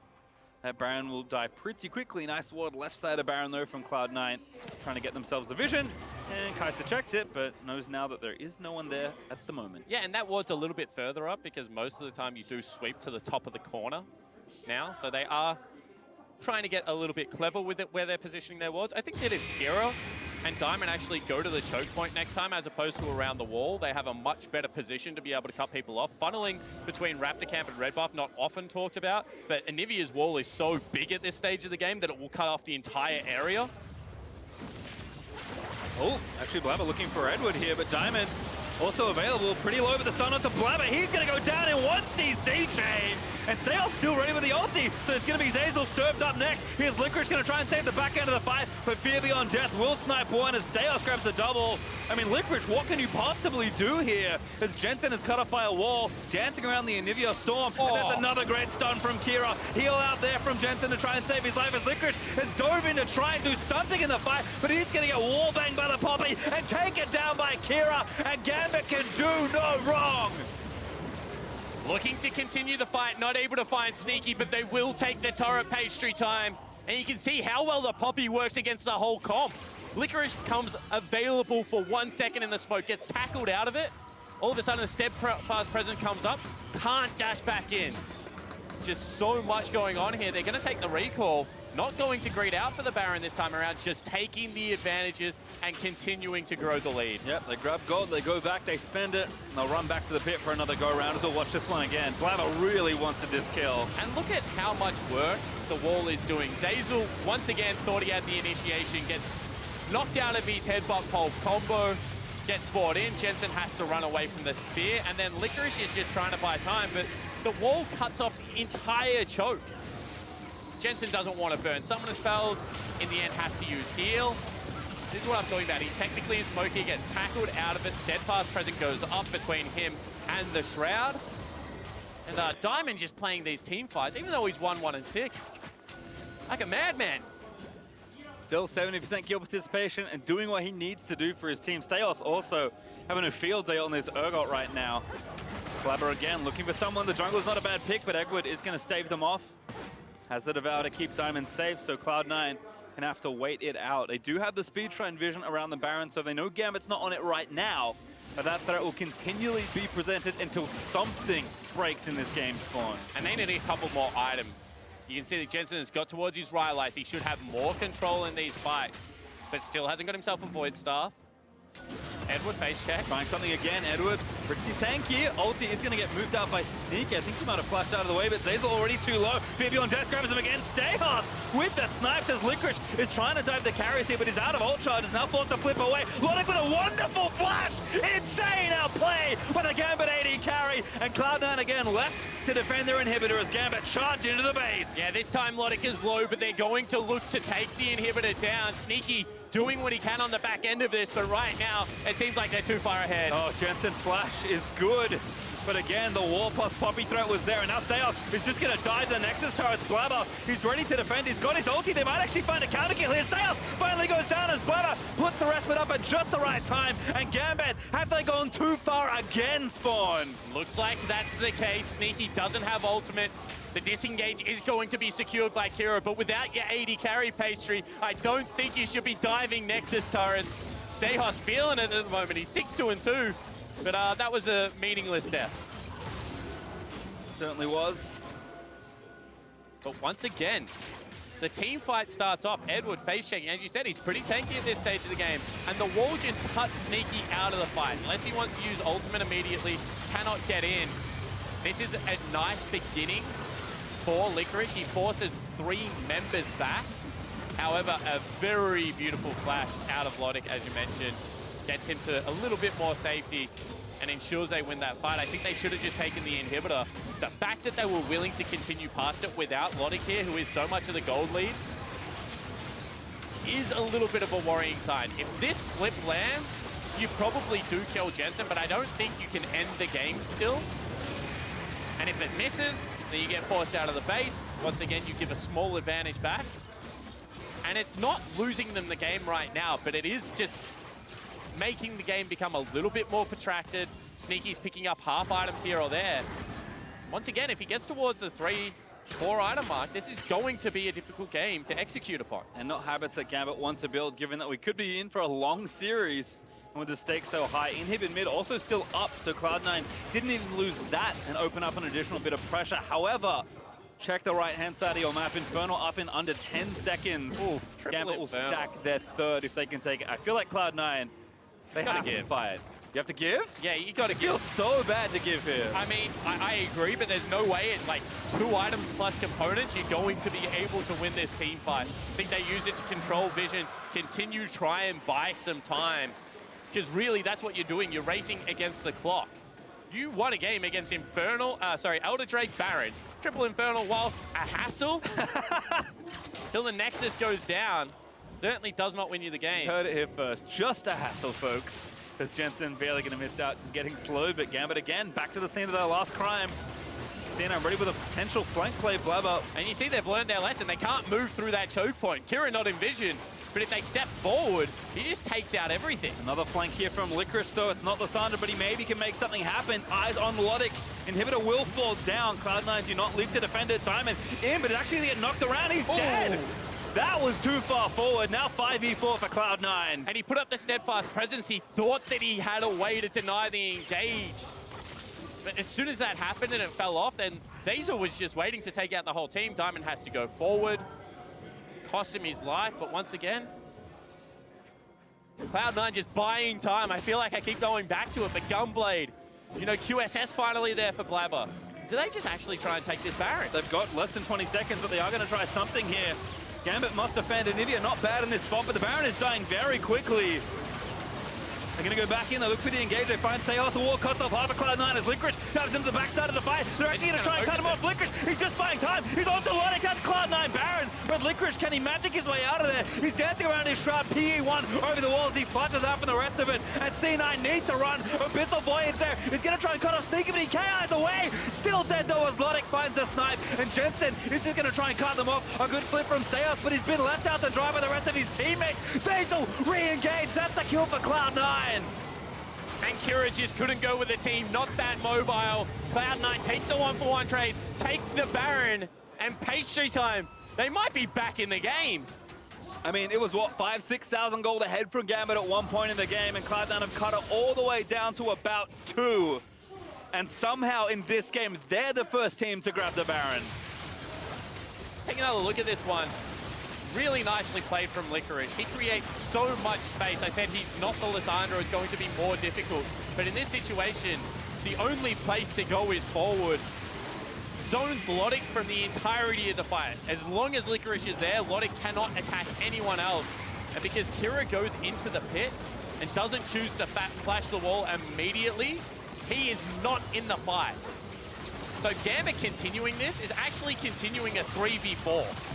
that Baron will die pretty quickly. Nice ward left side of Baron, though, from Cloud9. Trying to get themselves the vision. And Kai'Sa checks it, but knows now that there is no one there at the moment.
Yeah, and that ward's a little bit further up because most of the time you do sweep to the top of the corner now. So they are trying to get a little bit clever with it where they're positioning their wards. I think that if Kira and Diamond actually go to the choke point next time as opposed to around the wall, they have a much better position to be able to cut people off. Funneling between Raptor Camp and Red Buff, not often talked about, but Anivia's wall is so big at this stage of the game that it will cut off the entire area.
Oh, actually Blaber looking for Edward here, but Diamond also available, pretty low with the stun onto Blaber. He's going to go down in one CC chain. And Stejos still ready with the ulti, so it's going to be Zeyzal served up next. Here's Licorice going to try and save the back end of the fight, but Fear Beyond Death will snipe one as Stejos grabs the double. I mean, Licorice, what can you possibly do here? As Jensen is cut off by a wall, dancing around the Anivia Storm, and that's another great stun from Kira. Heal out there from Jensen to try and save his life as Licorice has dove in to try and do something in the fight, but he's going to get wallbanged by the Poppy and taken down by Kira, and Gambit can do no wrong.
Looking to continue the fight, not able to find Sneaky, but they will take the turret. Pastry time. And you can see how well the Poppy works against the whole comp. Licorice becomes available for 1 second in the smoke, gets tackled out of it. All of a sudden, a steadfast presence comes up, can't dash back in. Just so much going on here. They're going to take the recall. Not going to greed out for the Baron this time around, just taking the advantages and continuing to grow the lead.
Yep, they grab gold, they go back, they spend it, and they'll run back to the pit for another go-round as we'll watch this one again. Blaber really wanted this kill.
And look at how much work the wall is doing. Zeyzal, once again, thought he had the initiation, gets knocked out of his headbutt pole combo, gets brought in. Jensen has to run away from the spear, and then Licorice is just trying to buy time, but the wall cuts off the entire choke. Jensen doesn't want to burn summoner spells, in the end has to use heal. This is what I'm talking about. He's technically in smoke, he gets tackled out of it. Steadfast present goes up between him and the Shroud. And Diamond just playing these team fights, even though he's 1-1 and 6. Like a madman.
Still 70% kill participation and doing what he needs to do for his team. Stejos also having a field day on this Urgot right now. Blaber again looking for someone. The jungle is not a bad pick, but Edward is going to stave them off. Has the Devour to keep Diamond safe, so Cloud9 can have to wait it out. They do have the speed shrine vision around the Baron, so they know Gambit's not on it right now, but that threat will continually be presented until something breaks in this game spawn.
And they need a couple more items. You can see that Jensen has got towards his Rylai's. He should have more control in these fights, but still hasn't got himself a Void Staff. Edward face check.
Trying something again, Edward. Pretty tanky. Ulti is going to get moved out by Sneak. I think he might have flashed out of the way, but Zeyzal already too low. Fear on Death grabs him again. Stejos with the snipes as Licorice is trying to dive the carries here, but he's out of ult charge. Is now forced to flip away. Lodik with a wonderful flash. Insane outplay by the Gambit AD carry. and Cloud9 again left to defend their inhibitor as Gambit charged into the base.
Yeah, this time Lodik is low, but they're going to look to take the inhibitor down. Sneaky doing what he can on the back end of this, but right now it seems like they're too far ahead.
Oh, Jensen flash is good. But again, the wall plus Poppy threat was there, and now Stejos is just going to dive the Nexus turrets. Blaber, he's ready to defend. He's got his ulti. They might actually find a counter kill here. Stejos finally goes down as Blaber puts the respite up at just the right time. And Gambit, have they gone too far again, Spawn?
Looks like that's the case. Sneaky doesn't have ultimate. The disengage is going to be secured by Kira, but without your 80 carry pastry, I don't think you should be diving Nexus turrets. Stejos feeling it at the moment. He's 6-2-2. But that was a meaningless death.
Certainly was.
But once again, the team fight starts off. Edward face checking. As you said, he's pretty tanky at this stage of the game. And the wall just cuts Sneaky out of the fight. Unless he wants to use ultimate immediately, cannot get in. This is a nice beginning for Licorice. He forces 3 members back. However, a very beautiful flash out of Lodik, as you mentioned. Gets him to a little bit more safety and ensures they win that fight. I think they should have just taken the inhibitor. The fact that they were willing to continue past it without Lodik here, who is so much of the gold lead, is a little bit of a worrying sign. If this flip lands, you probably do kill Jensen, but I don't think you can end the game still. And if it misses, then you get forced out of the base. Once again, you give a small advantage back. And it's not losing them the game right now, but it is just making the game become a little bit more protracted. Sneaky's picking up half items here or there. Once again, if he gets towards the 3-4 item mark, this is going to be a difficult game to execute upon.
And not habits that Gambit want to build, given that we could be in for a long series. And with the stakes so high, Inhibit mid also still up, so Cloud9 didn't even lose that and open up an additional bit of pressure. However, check the right-hand side of your map. Infernal up in under 10 seconds.
Ooh,
Gambit will
Infernal.
stack their third if they can take it. I feel like Cloud9, they have to fight. You have to give?
Yeah, you gotta give.
Feels so bad to give here.
I mean, I agree, but there's no way in like 2 items plus components you're going to be able to win this team fight. I think they use it to control vision, continue try and buy some time. Because really, that's what you're doing. You're racing against the clock. You won a game against Elder Drake Baron. Triple Infernal whilst a hassle. Till the Nexus goes down. Certainly does not win you the game.
Heard it here first. Just a hassle, folks. As Jensen barely going to miss out getting slowed, but Gambit again back to the scene of their last crime. I'm ready with a potential flank play, Blaber.
And you see they've learned their lesson. They can't move through that choke point. Kira not in vision, but if they step forward, he just takes out everything.
Another flank here from Licorice, though. It's not the Sandra, but he maybe can make something happen. Eyes on Lodik. Inhibitor will fall down. Cloud9 do not leave to defend it. Diamond in, but actually they get knocked around. He's dead. That was too far forward. Now 5v4 for Cloud9.
And he put up the steadfast presence. He thought that he had a way to deny the engage. But as soon as that happened and it fell off, then Zeyzal was just waiting to take out the whole team. Diamond has to go forward. Cost him his life, but once again, Cloud9 just buying time. I feel like I keep going back to it, but Gunblade, you know, QSS finally there for Blaber. Do they just actually try and take this Baron?
They've got less than 20 seconds, but they are going to try something here. Gambit must defend. Anivia not bad in this spot, but the Baron is dying very quickly. They're going to go back in. They look for the engage. They find Stejos. The wall cuts off half of Cloud9 as Licorice dives into the backside of the fight. They're actually going to try and cut him off. Licorice, he's just buying time. He's on to Lodik. That's Cloud9 Baron. But Licorice, can he magic his way out of there? He's dancing around his shroud. PE1 over the walls. He flushes out from the rest of it. And C9 needs to run. Abyssal Voyage there. He's going to try and cut off Sneaky, but he KIs away. Still dead though as Lodik finds a snipe. And Jensen is just going to try and cut them off. A good flip from Stejos, but he's been left out to dry by the rest of his teammates. Zeyzal re-engaged. That's the kill for Cloud9.
And Kira just couldn't go with the team, not that mobile. Cloud9 take the 1-for-1 trade, take the Baron, and pastry time. They might be back in the game.
I mean, it was, what, 5,000-6,000 gold ahead from Gambit at one point in the game, and Cloud9 have cut it all the way down to about 2. And somehow in this game, they're the first team to grab the Baron.
Take another look at this one. Really nicely played from Licorice. He creates so much space. I said he's not the Lissandra, it's going to be more difficult. But in this situation, the only place to go is forward. Zones Lodik from the entirety of the fight. As long as Licorice is there, Lodik cannot attack anyone else. And because Kira goes into the pit and doesn't choose to flash the wall immediately, He is not in the fight. So Gambit continuing this is actually continuing a 3v4.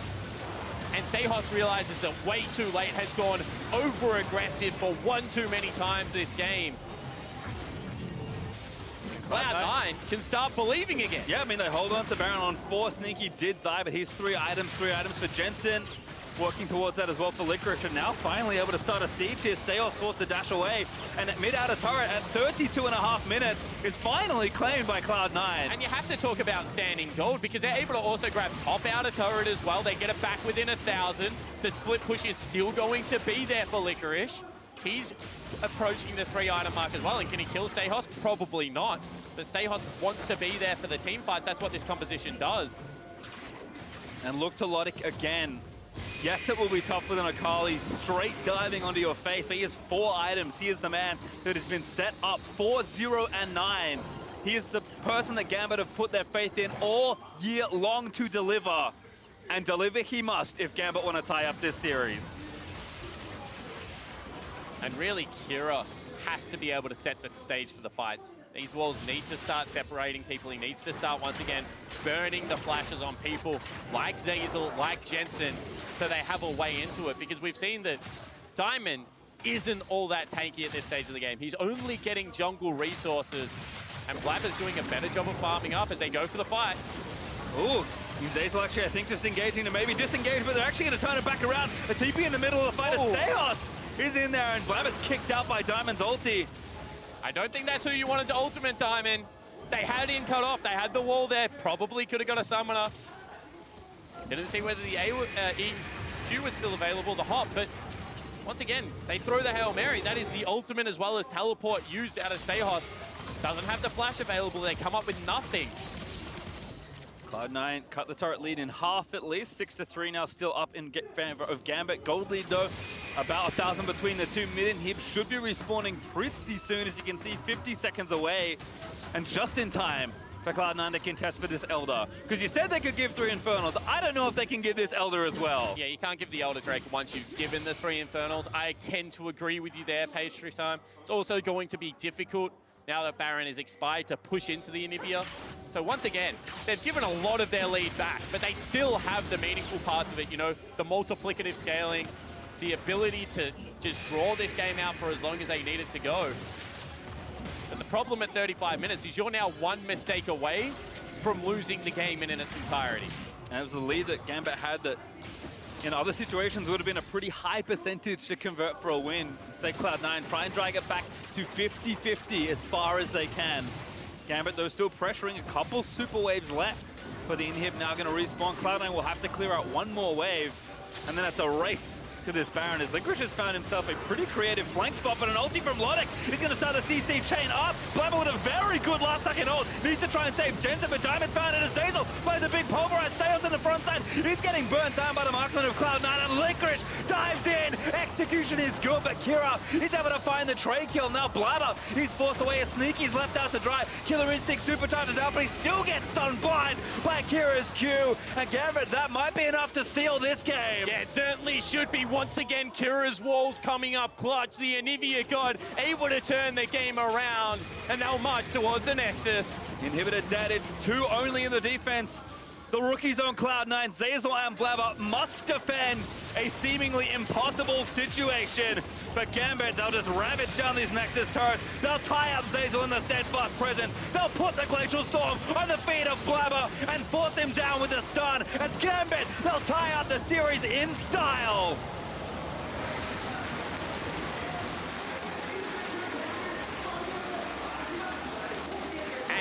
And Stejos realizes that way too late, has gone over-aggressive for one too many times this game. Cloud9 can start believing again.
Yeah, I mean, they hold on to Baron on 4. Sneaky did die, but he's 3 items for Jensen. Working towards that as well for Licorice, and now finally able to start a siege here. Stejos forced to dash away, and at mid-outer turret at 32.5 minutes is finally claimed by Cloud9.
And you have to talk about standing gold, because they're able to also grab top outer turret as well. They get it back within 1,000. The split push is still going to be there for Licorice. He's approaching the 3-item mark as well, and can he kill Stejos? Probably not. But Stejos wants to be there for the team fights. That's what this composition does.
And look to Lodik again. Yes, it will be tough with an Akali straight diving onto your face, but he has 4 items. He is the man that has been set up 4, 0, and 9. He is the person that Gambit have put their faith in all year long to deliver. And deliver he must if Gambit want to tie up this series.
And really, Kira has to be able to set the stage for the fights. These walls need to start separating people. He needs to start, once again, burning the flashes on people like Zeyzal, like Jensen, so they have a way into it. Because we've seen that Diamond isn't all that tanky at this stage of the game. He's only getting jungle resources. And Blaber's doing a better job of farming up as they go for the fight.
Ooh, Zeyzal actually, I think, just engaging to maybe disengage, but they're actually going to turn it back around. A TP in the middle of the fight. Stejos is in there, and Blaber's kicked out by Diamond's ulti.
I don't think that's who you wanted to ultimate, Diamond. They had him cut off. They had the wall there. Probably could have got a summoner. Didn't see whether the EQ was still available, the hop, but once again, they throw the Hail Mary. That is the ultimate as well as teleport used out of Stejos. Doesn't have the flash available. They come up with nothing.
Cloud9 cut the turret lead in half at least. 6-3 now, still up in favor of Gambit. Gold lead though, about 1,000 between the two. Mid inhib should be respawning pretty soon, as you can see, 50 seconds away. And just in time for Cloud9 to contest for this Elder. Because you said they could give 3 Infernals. I don't know if they can give this Elder as well.
Yeah, you can't give the Elder Drake once you've given the 3 Infernals. I tend to agree with you there, Pastry Time. It's also going to be difficult now that Baron is expired to push into the Anivia. So once again, they've given a lot of their lead back, but they still have the meaningful parts of it, you know, the multiplicative scaling, the ability to just draw this game out for as long as they need it to go. But the problem at 35 minutes is you're now 1 mistake away from losing the game in its entirety.
And it was a lead that Gambit had that in other situations would have been a pretty high percentage to convert for a win. Say Cloud9 try and drag it back to 50-50 as far as they can. Gambit, though, still pressuring. A couple super waves left for the inhib. Now going to respawn. Cloud9 will have to clear out 1 more wave. And then it's a race to this Baron as Licorice has found himself a pretty creative flank spot, but an ulti from Lodik is going to start the CC chain up. Blaber with a very good last-second ult. Needs to try and save Jensen, but Diamond found it as Zeyzal finds a big pulverize. Stejos in the front side. He's getting burnt down by the marksman of Cloud9, and Licorice dives in. Execution is good, but Kira is able to find the trade kill. Now Blaber, he's forced away. A Sneaky's left out to dry. Killer Instinct supercharges out, but he still gets stunned blind by Kira's Q. And Gambit, that might be enough to seal this game.
Yeah, it certainly should be. Once again, Kira's walls coming up clutch. The Anivia God able to turn the game around, and they'll march towards the Nexus.
Inhibitor dead, it's 2 only in the defense. The rookies on Cloud9, Zeyzal and Blaber must defend a seemingly impossible situation. But Gambit, they'll just ravage down these Nexus turrets. They'll tie up Zeyzal in the steadfast presence. They'll put the Glacial Storm on the feet of Blaber and force him down with the stun. As Gambit, they'll tie out the series in style.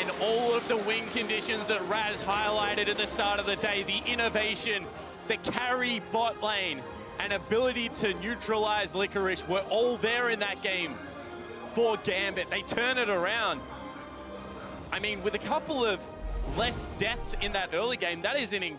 And all of the win conditions that Raz highlighted at the start of the day, the innovation, the carry bot lane, and ability to neutralize Licorice were all there in that game for Gambit. They turn it around. I mean, with a couple of less deaths in that early game, that is an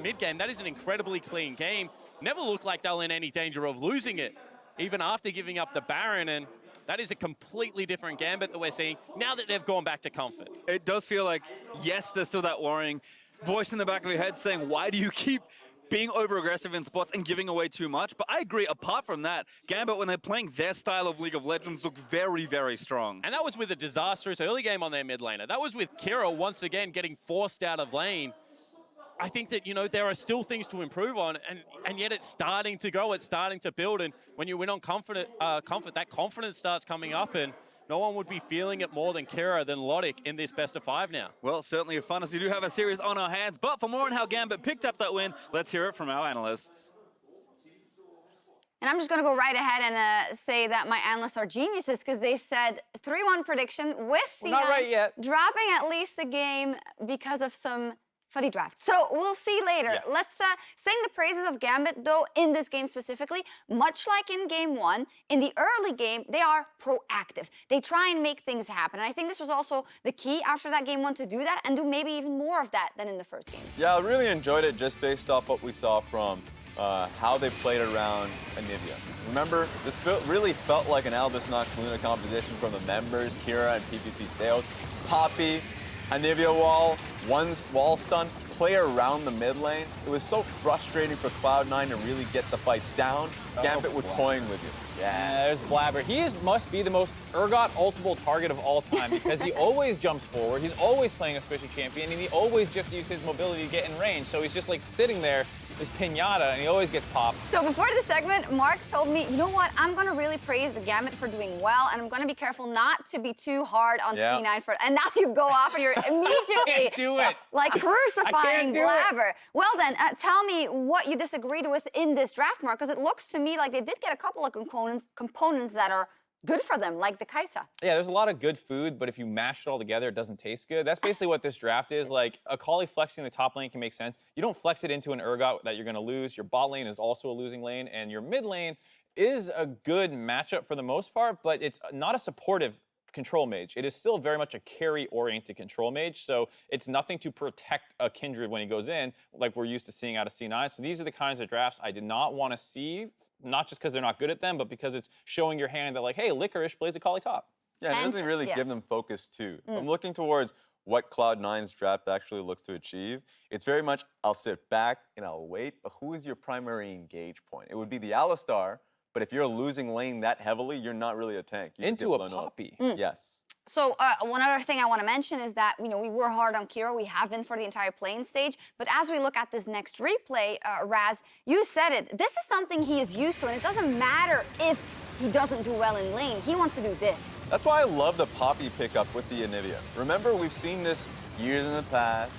mid-game, that is an incredibly clean game. Never looked like they're in any danger of losing it, even after giving up the Baron. And that is a completely different Gambit that we're seeing now that they've gone back to comfort.
It does feel like, yes, there's still that worrying voice in the back of your head saying, why do you keep being over-aggressive in spots and giving away too much. But I agree, apart from that, Gambit, when they're playing their style of League of Legends, look very, very strong.
And that was with a disastrous early game on their mid laner. That was with Kira once again getting forced out of lane. I think that, you know, there are still things to improve on, and yet it's starting to go, it's starting to build, and when you win on comfort, that confidence starts coming up, and no one would be feeling it more than Kira, than Lodik in this best of 5 now.
Well, certainly fun as we do have a series on our hands, but for more on how Gambit picked up that win, let's hear it from our analysts.
And I'm just going to go right ahead and say that my analysts are geniuses because they said 3-1 prediction with C9
not right yet.
dropping at least a game because of some fuddy draft. So we'll see later.
Yeah.
Let's sing the praises of Gambit, though, in this game specifically. Much like in game 1, in the early game, they are proactive. They try and make things happen. And I think this was also the key after that game 1 to do that and do maybe even more of that than in the first game.
Yeah, I really enjoyed it just based off what we saw from how they played around Anivia. Remember, this really felt like an Albus Nox Luna competition from the members, Kira and PvPStejos. Poppy, Anivia wall stun, play around the mid lane. It was so frustrating for Cloud9 to really get the fight down. Gambit would toying with you.
Yeah, there's Blaber. He must be the most Urgot ultimate target of all time because he always jumps forward. He's always playing a squishy champion, and he always just uses his mobility to get in range. So he's just like sitting there, this pinata, and he always gets popped.
So before this segment, Mark told me, you know what, I'm going to really praise the Gambit for doing well, and I'm going to be careful not to be too hard on C9 for it. And now you go off and you're immediately
Can't do it.
like crucifying
do it.
Blaber. Well then, tell me what you disagreed with in this draft, Mark, because it looks to me like they did get a couple of components that are good for them, like the Kai'Sa.
Yeah, there's a lot of good food, but if you mash it all together, it doesn't taste good. That's basically what this draft is. Like, Akali flexing the top lane can make sense. You don't flex it into an Urgot that you're going to lose. Your bot lane is also a losing lane, and your mid lane is a good matchup for the most part, but it's not a supportive control mage. It is still very much a carry-oriented control mage, so it's nothing to protect a Kindred when he goes in, like we're used to seeing out of C9. So these are the kinds of drafts I did not want to see, not just because they're not good at them, but because it's showing your hand that, like, hey, Licorice plays Akali top.
Yeah, it doesn't really give them focus, too. I'm looking towards what Cloud9's draft actually looks to achieve. It's very much, I'll sit back and I'll wait, but who is your primary engage point? It would be the Alistar, but if you're losing lane that heavily, you're not really a tank. You
Into a Poppy.
Yes.
So one other thing I want to mention is that, you know, we were hard on Kira. We have been for the entire playing stage. But as we look at this next replay, Raz, you said it. This is something he is used to, and it doesn't matter if he doesn't do well in lane. He wants to do this.
That's why I love the Poppy pickup with the Anivia. Remember, we've seen this years in the past.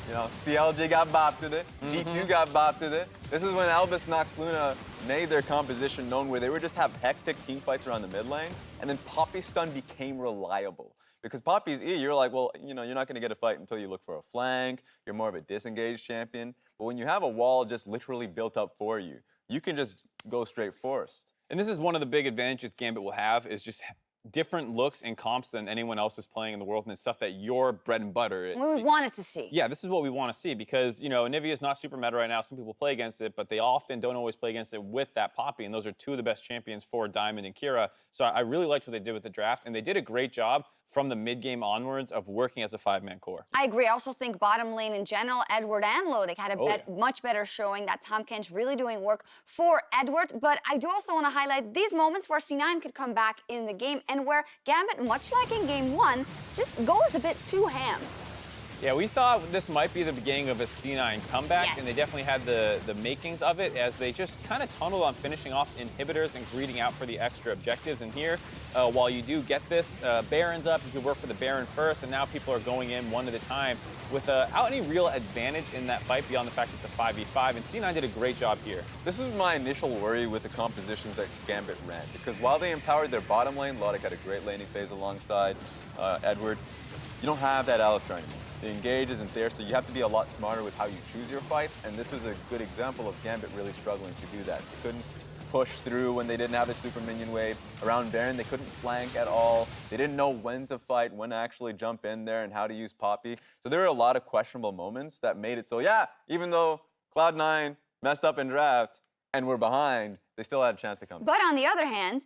You know, CLG got bopped with it. G2 got bopped with it. This is when Albus Nox Luna made their composition known where they would just have hectic team fights around the mid lane, and then Poppy stun became reliable. Because Poppy's E, you're like, well, you know, you're not going to get a fight until you look for a flank. You're more of a disengaged champion. But when you have a wall just literally built up for you, you can just go straight forest.
And this is one of the big advantages Gambit will have is just different looks and comps than anyone else is playing in the world, and it's stuff that your bread and butter.
We wanted to see.
Yeah, this is what we want to see because, you know, Anivia is not super meta right now. Some people play against it, but they often don't always play against it with that Poppy, and those are two of the best champions for Diamond and Kira. So I really liked what they did with the draft, and they did a great job from the mid-game onwards of working as a 5-man core.
I agree. I also think bottom lane in general, Edward and Lodik had a much better showing. That Tahm Kench really doing work for Edward. But I do also want to highlight these moments where C9 could come back in the game and where Gambit, much like in game 1, just goes a bit too ham.
Yeah, we thought this might be the beginning of a C9 comeback,
Yes.
and they definitely had the makings of it as they just kind of tunneled on finishing off inhibitors and greeting out for the extra objectives. And here, while you do get this, Baron's up, you can work for the Baron first, and now people are going in one at a time without any real advantage in that fight beyond the fact it's a 5v5, and C9 did a great job here.
This is my initial worry with the compositions that Gambit ran, because while they empowered their bottom lane, Lodik had a great laning phase alongside Edward, you don't have that Alistar anymore. The engage isn't there, so you have to be a lot smarter with how you choose your fights, and this was a good example of Gambit really struggling to do that. They couldn't push through when they didn't have a super minion wave. Around Baron, they couldn't flank at all. They didn't know when to fight, when to actually jump in there, and how to use Poppy. So there were a lot of questionable moments that made it so, yeah, even though Cloud9 messed up in draft and were behind, they still had a chance to come back.
But on the other hand,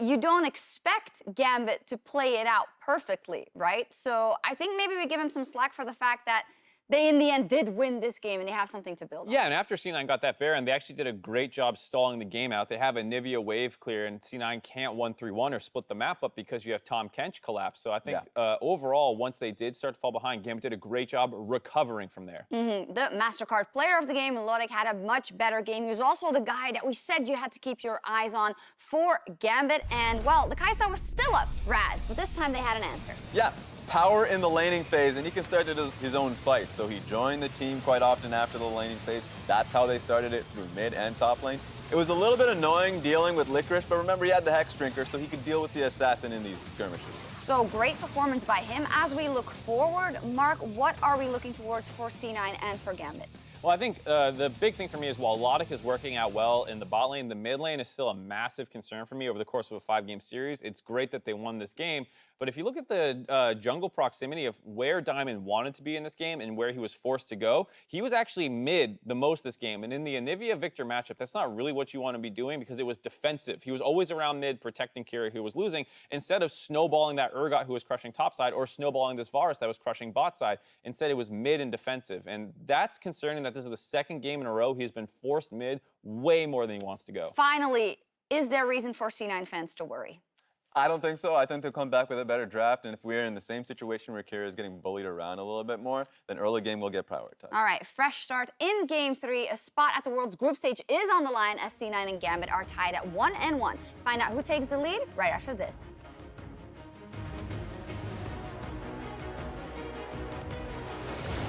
you don't expect Gambit to play it out perfectly, right? So I think maybe we give him some slack for the fact that they in the end did win this game and they have something to build on.
Yeah, and after C9 got that Baron, they actually did a great job stalling the game out. They have Anivia wave clear, and C9 can't 1-3-1 or split the map up because you have Tahm Kench collapse. So I think overall, once they did start to fall behind, Gambit did a great job recovering from there.
The MasterCard player of the game, Lodik, had a much better game. He was also the guy that we said you had to keep your eyes on for Gambit. And, well, the Kai'Sa was still up, Raz, but this time they had an answer.
Yeah. Power in the laning phase, and he can start his own fight. So he joined the team quite often after the laning phase. That's how they started it through mid and top lane. It was a little bit annoying dealing with Licorice, but remember he had the Hex Drinker, so he could deal with the assassin in these skirmishes.
So great performance by him. As we look forward, Mark, what are we looking towards for C9 and for Gambit?
Well, I think the big thing for me is while Lodik is working out well in the bot lane, the mid lane is still a massive concern for me over the course of a 5-game series. It's great that they won this game, but if you look at the jungle proximity of where Diamond wanted to be in this game and where he was forced to go, he was actually mid the most this game. And in the Anivia Viktor matchup, that's not really what you want to be doing because it was defensive. He was always around mid protecting Kira who was losing instead of snowballing that Urgot who was crushing top side or snowballing this Varus that was crushing bot side. Instead, it was mid and defensive. And that's concerning that this is the second game in a row he's been forced mid way more than he wants to go.
Finally, is there reason for C9 fans to worry?
I don't think so. I think they'll come back with a better draft, and if we're in the same situation where Kira is getting bullied around a little bit more, then early game will get prioritized.
All right, fresh start in Game 3. A spot at the World's group stage is on the line as C9 and Gambit are tied at 1-1. Find out who takes the lead right after this.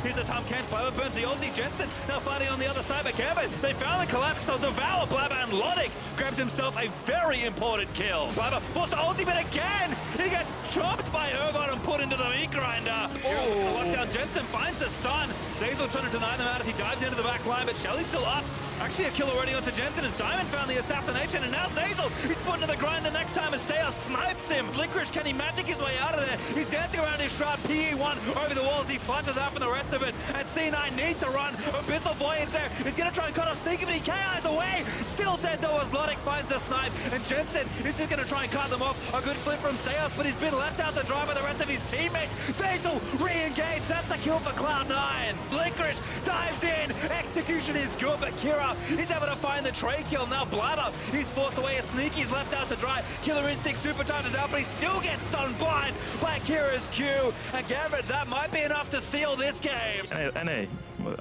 Here's the Tahm Kench, Blaber burns the ulti. Jensen now fighting on the other side, but Gambit, they found the collapse. They'll devour Blaber, and Lodik grabs himself a very important kill. Blaber forced the ultimate again. He gets chopped by Urgot and put into the meat grinder. Lockdown, Jensen finds the stun. Zeyzal trying to deny them out as he dives into the back line, but Shelly's still up. Actually, a kill already onto Jensen as Diamond found the assassination, and now Zeyzal, he's put into the grinder next time as Stejos snipes him. Licorice, can he magic his way out of there? He's dancing around his shroud, PE1 over the walls. He punches out from the rest of it, and C9 needs to run. Abyssal Voyage there. He's going to try and cut off Sneaky, but he KIs away. Still dead though as Lodik finds the snipe, and Jensen is just going to try and cut them off. A good flip from Stejos, but he's been left out to dry by the rest of his teammates. Zeyzal re-engaged. That's the kill for Cloud9. Licorice dives in. Execution is good, but Kira is able to find the trade kill. Now Blaber, he's forced away as Sneaky's left out to dry. Killer Instinct supercharges out, but he still gets stunned blind by Kira's Q. And Gambit, that might be enough to seal this game.
NA,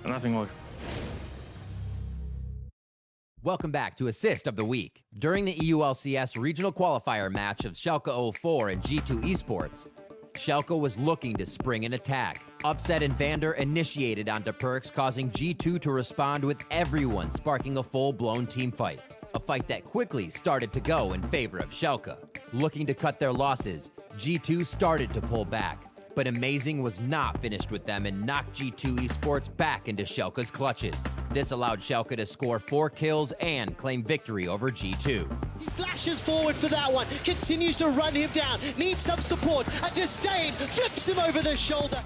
nothing more.
Welcome back to Assist of the Week. During the EULCS regional qualifier match of Schalke 04 and G2 Esports, Schalke was looking to spring an attack. Upset and Vander initiated onto Perks, causing G2 to respond with everyone sparking a full-blown team fight. A fight that quickly started to go in favor of Schalke. Looking to cut their losses, G2 started to pull back. But Amazing was not finished with them and knocked G2 Esports back into Schalke's clutches. This allowed Schalke to score 4 kills and claim victory over G2.
He flashes forward for that one, continues to run him down, needs some support, and Disdain flips him over the shoulder.